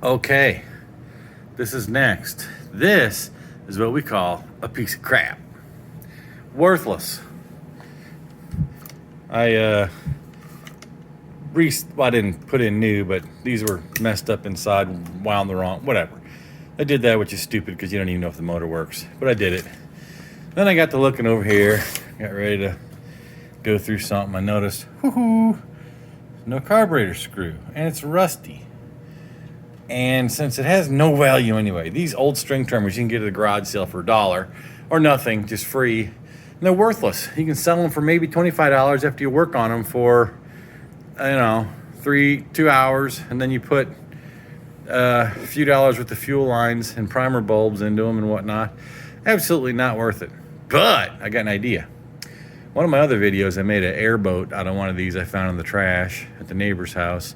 Okay, this is next. This is what we call a piece of crap. Worthless. I didn't put in new, but these were messed up inside, wound the wrong, whatever. I did that, which is stupid because you don't even know if the motor works, but I did it. Then I got to looking over here, got ready to go through something. I noticed, no carburetor screw, and it's rusty. And since it has no value anyway, these old string trimmers you can get at a garage sale for $1 or nothing, just free. And they're worthless. You can sell them for maybe $25 after you work on them for, 2 hours, and then you put a few dollars worth of fuel lines and primer bulbs into them and whatnot. Absolutely not worth it. But I got an idea. One of my other videos, I made an airboat out of one of these I found in the trash at the neighbor's house.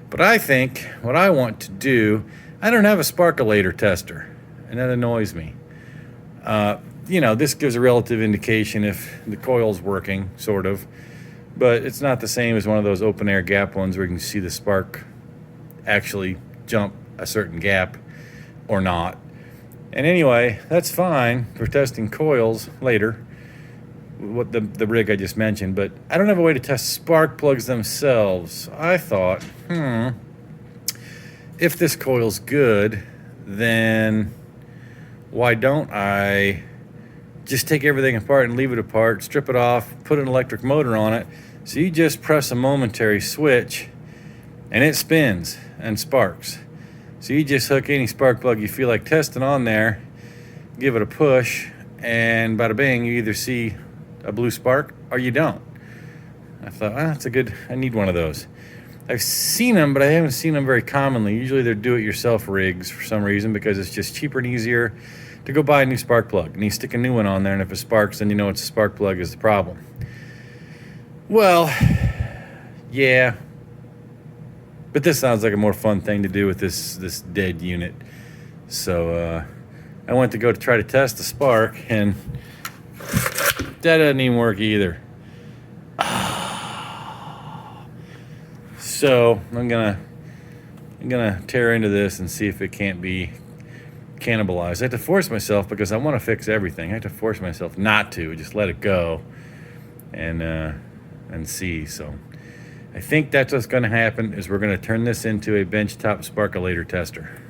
But I think what I want to do, I don't have a sparkulator tester, and that annoys me. This gives a relative indication if the coil's working, sort of, but it's not the same as one of those open air gap ones where you can see the spark actually jump a certain gap or not. And anyway, that's fine for testing coils later, what the rig I just mentioned, but I don't have a way to test spark plugs themselves. I thought, if this coil's good, then why don't I just take everything apart and leave it apart, strip it off, put an electric motor on it, so you just press a momentary switch and it spins and sparks. So you just hook any spark plug you feel like testing on there, give it a push, and bada bing, you either see a blue spark or you don't. I thought, I need one of those. I've seen them, but I haven't seen them very commonly. Usually they're do-it-yourself rigs for some reason because it's just cheaper and easier to go buy a new spark plug. And you stick a new one on there, and if it sparks, then you know it's a spark plug is the problem. Well, yeah. But this sounds like a more fun thing to do with this dead unit. So I went to go to try to test the spark, and that doesn't even work either. So I'm gonna tear into this and see if it can't be cannibalized. I have to force myself because I want to fix everything. I have to force myself not to, just let it go and see. So I think that's what's going to happen is we're going to turn this into a benchtop sparkulator tester.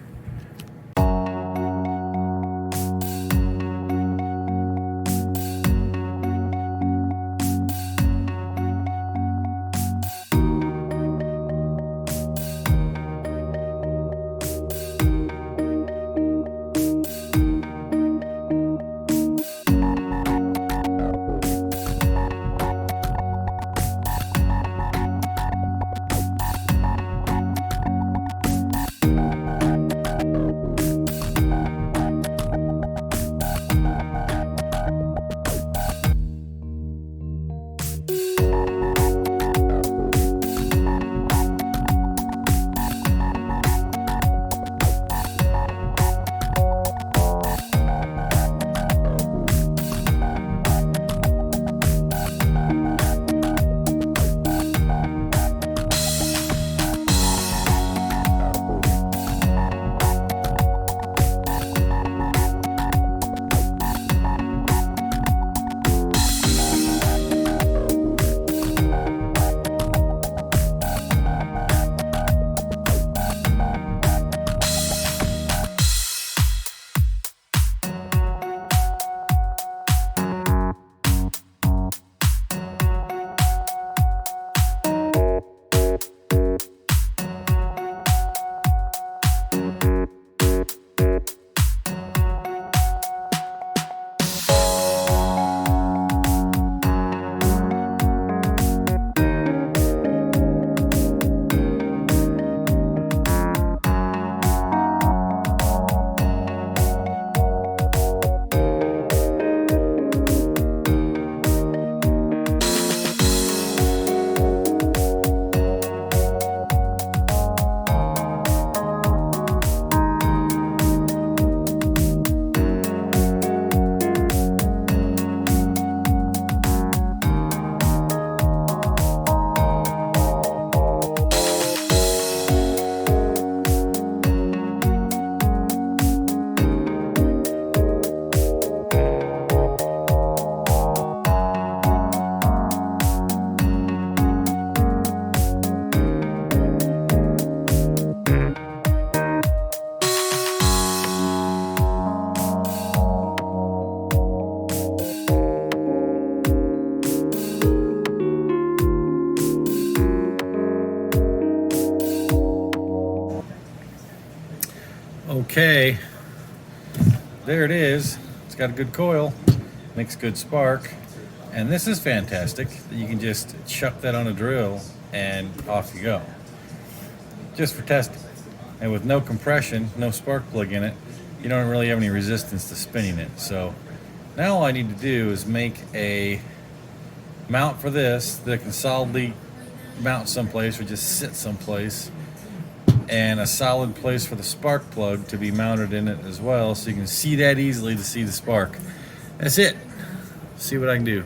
Okay, there it is. It's got a good coil, makes good spark, and this is fantastic. You can just chuck that on a drill and off you go, just for testing. And with no compression, no spark plug in it, you don't really have any resistance to spinning it. So now all I need to do is make a mount for this that can solidly mount someplace or just sit someplace, and a solid place for the spark plug to be mounted in it as well, so you can see that easily to see the spark. That's it. See what I can do.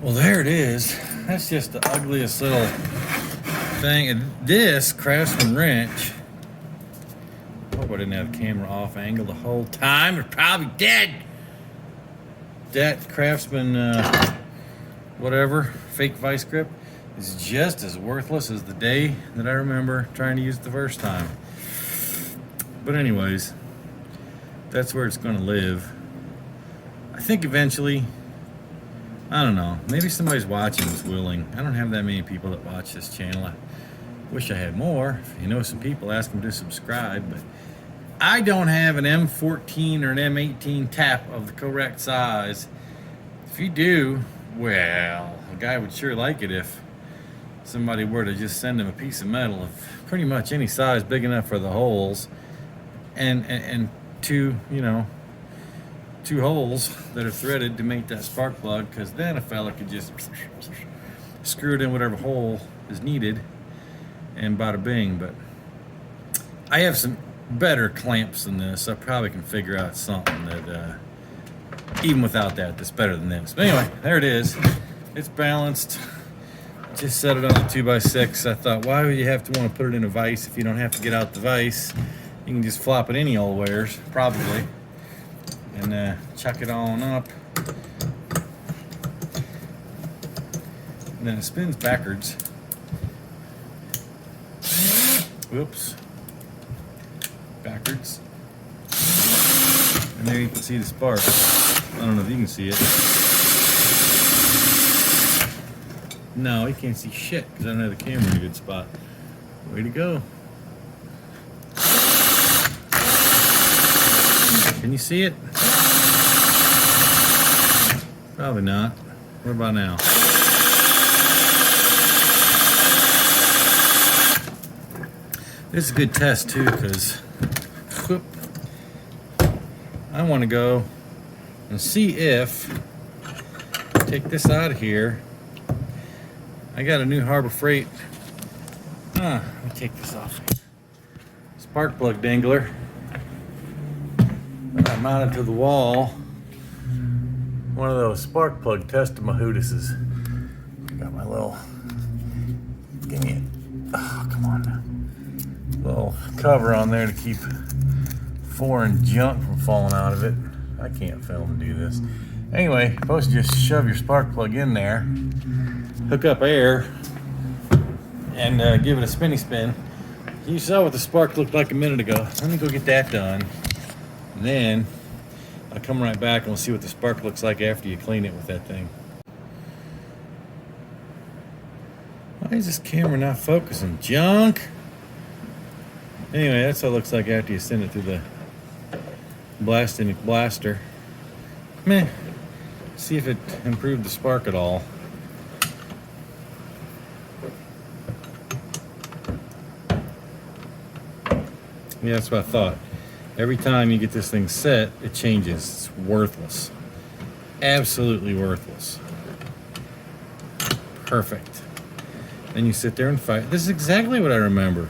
Well, there it is. That's just the ugliest little thing. And this Craftsman wrench, I hope I didn't have the camera off angle the whole time. It's probably dead. That Craftsman, whatever, fake vice grip is just as worthless as the day that I remember trying to use it the first time. But anyways, that's where it's going to live. I think eventually, I don't know, maybe somebody's watching is willing. I don't have that many people that watch this channel. I wish I had more. If you know some people, ask them to subscribe. But I don't have an M14 or an M18 tap of the correct size. If you do, well, a guy would sure like it if somebody were to just send him a piece of metal of pretty much any size big enough for the holes, and two, you know, two holes that are threaded to make that spark plug, because then a fella could just screw it in whatever hole is needed and bada bing. But I have some better clamps than this. I probably can figure out something that even without that, that's better than this. But anyway, there it is. It's balanced. Just set it on a 2x6. I thought, why would you have to want to put it in a vise if you don't have to get out the vise? You can just flop it any old wares, probably, and chuck it on up. And then it spins backwards. Whoops. Backwards. And there you can see the spark. I don't know if you can see it. No, you can't see shit because I don't have the camera in a good spot. Way to go. Can you see it? Probably not. What about now? This is a good test too, because I want to go and see if, take this out of here. I got a new Harbor Freight. Let me take this off. Spark plug dangler that I mounted to the wall. One of those spark plug test-a-mahootises. Got my little, give me it. Oh, come on now. Little cover on there to keep foreign junk from falling out of it. I can't film and do this. Anyway, you're supposed to just shove your spark plug in there, hook up air, and give it a spinny spin. You saw what the spark looked like a minute ago. Let me go get that done. And then I'll come right back and we'll see what the spark looks like after you clean it with that thing. Why is this camera not focusing? Junk! Anyway, that's what it looks like after you send it through the blaster. Meh. See if it improved the spark at all. Yeah, that's what I thought. Every time you get this thing set, it changes. It's worthless. Absolutely worthless. Perfect. Then you sit there and fight. This is exactly what I remember.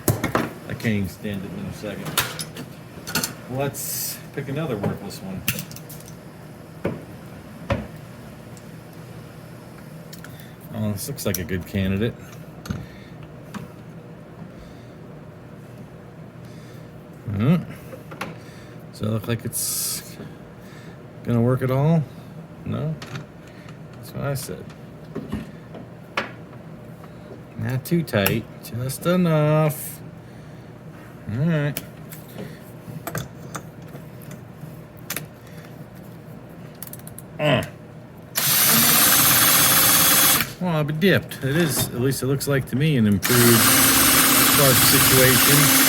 I can't even stand it in a second. Let's pick another worthless one. Oh, this looks like a good candidate. Does it look like it's gonna work at all? No? That's what I said. Not too tight, just enough. Alright. Well, I'll be dipped. It is, at least it looks like to me, an improved spark situation.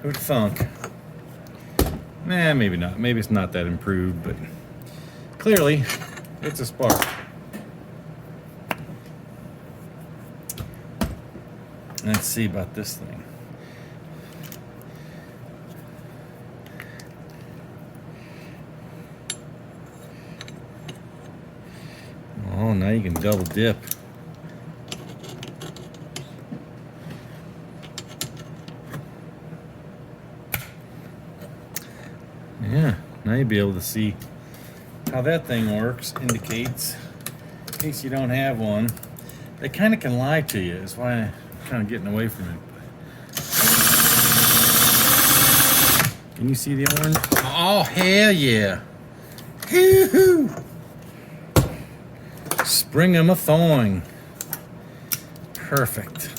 Who'd thunk? Nah, maybe not. Maybe it's not that improved, but clearly it's a spark. Let's see about this thing. Oh, now you can double dip. Yeah, now you'll be able to see how that thing works. Indicates, in case you don't have one. They kind of can lie to you. That's why I'm kind of getting away from it. Can you see the orange? Oh, hell yeah. Hoo-hoo. Spring 'em a thawing. Perfect.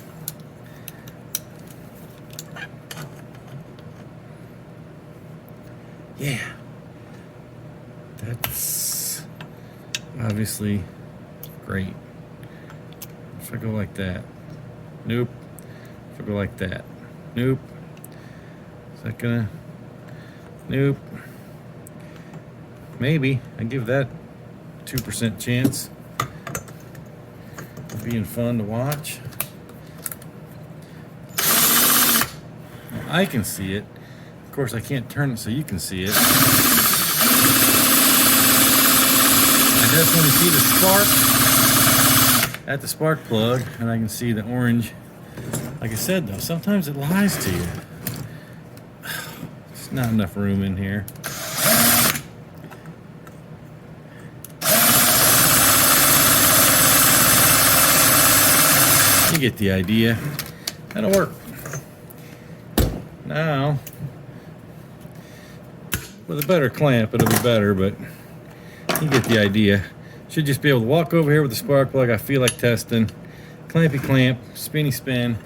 Yeah. That's obviously great. If I go like that. Nope. If I go like that. Nope. Is that gonna? Nope. Maybe. I give that 2% chance of being fun to watch. I can see it. Of course, I can't turn it so you can see it. I definitely see the spark at the spark plug, and I can see the orange. Like I said, though, sometimes it lies to you. There's not enough room in here. You get the idea. That'll work. Now, with a better clamp, it'll be better, but you get the idea. Should just be able to walk over here with the spark plug. I feel like testing. Clampy clamp, spinny spin,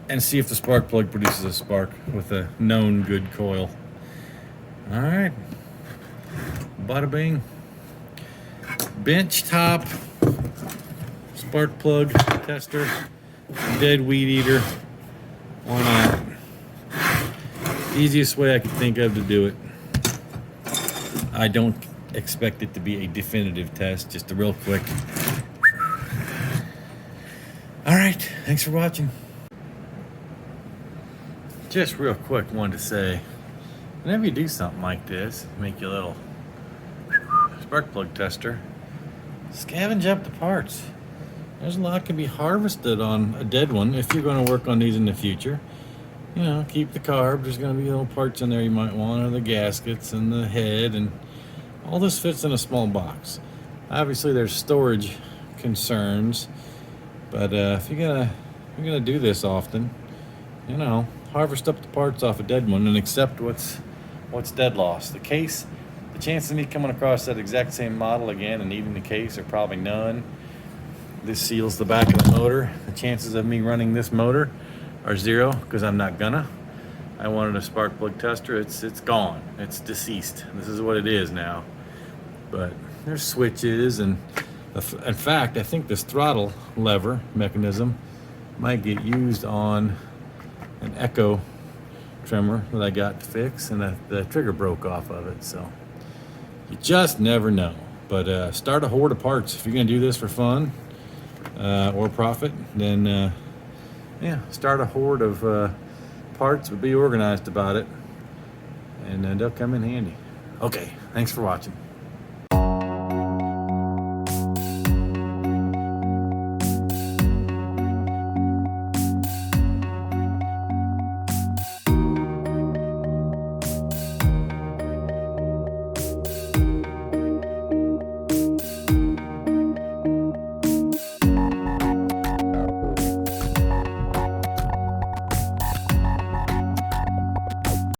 and see if the spark plug produces a spark with a known good coil. All right. Bada bing. Bench top spark plug tester. Dead weed eater. Why not? Easiest way I could think of to do it. I don't expect it to be a definitive test, just a real quick. All right, thanks for watching. Just real quick, wanted to say, whenever you do something like this, make your little spark plug tester, scavenge up the parts. There's a lot can be harvested on a dead one if you're going to work on these in the future. You know, keep the carb. There's going to be little parts in there you might want, or the gaskets and the head, and all this fits in a small box. Obviously, there's storage concerns, but if you're gonna do this often, you know, harvest up the parts off a dead one and accept what's dead loss. The case, the chances of me coming across that exact same model again and needing the case are probably none. This seals the back of the motor. The chances of me running this motor are zero, because I'm not gonna. I wanted a spark plug tester. It's gone. It's deceased. This is what it is now. But there's switches, and in fact, I think this throttle lever mechanism might get used on an Echo trimmer that I got to fix, and the trigger broke off of it. So you just never know. But start a hoard of parts if you're gonna do this for fun or profit. Then yeah, start a hoard of parts, but be organized about it, and they'll come in handy. Okay, thanks for watching.